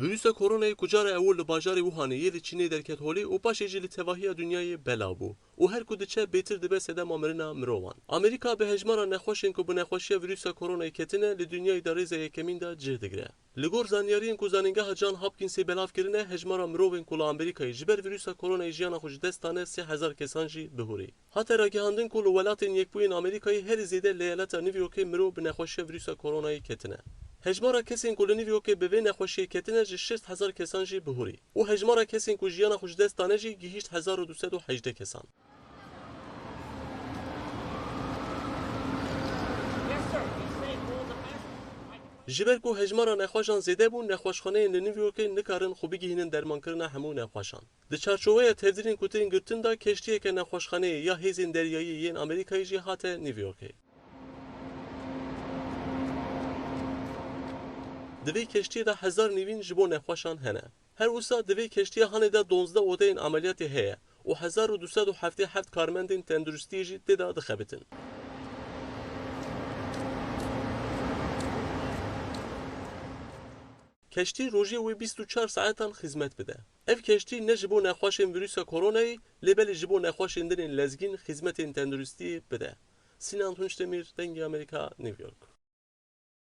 ویروس کرونا کجار اول بازار ووهان یلی چینی درکت هولی و پاش جلی تواهی دنیای بلا بو و هر کد چه بهتر دبه سده مامرنا مروان امریکا به هجمارا نخوشین کو بنخوشی ویروس کرونا کتنه ل دنیای دریزه یکمین دا جردگره لگور زانیارین کو زانینگاه جان هاپکینسی بلاف کرنه هجمارا مروین کو امریکای جبر ویروس کرونا جیانا خوش دستانه 3000 کسانجی بهوری حتی راگهاندن کو ولاتین یکبوین امریکای هر زیده لیالت نیویورک مرو بنخوشی ویروس کرونا کتنه هجمارا کسین کو نیویورک به وی نخوشی کتنه 6000 کسانجی بهوری و هجمارا کسین کو جیانا خوش دستانه جی گهیشت 1218 کسان جبر کو هجمارا نخوشان زیده بون نخوشخانه نیویورک نکارن خوبی گهینن درمان کرنه همو نخوشان د چارچوبه تدبیرین کوتین گرتن دا کشتیه که نخوشخانه یا هیزین دریایی یین امریکایی جی هات نیویورک دوی کشتی دا 1000 نیوین جبو نخوشان هنه هر وسا دوی کشتی هانه دا 12 اوتین عملیات هه و 1277 کارمندین تندرستی جی دا دخبتن کشتی روزی و 24 ساعتان خدمت بده. اف کشتی نه جبو نخواشین ویروس کرونایی لبل جبو نخواشین درین لزگین خدمت تندرستی بده. سینان تونشتمیر دنگ امریکا نیویورک.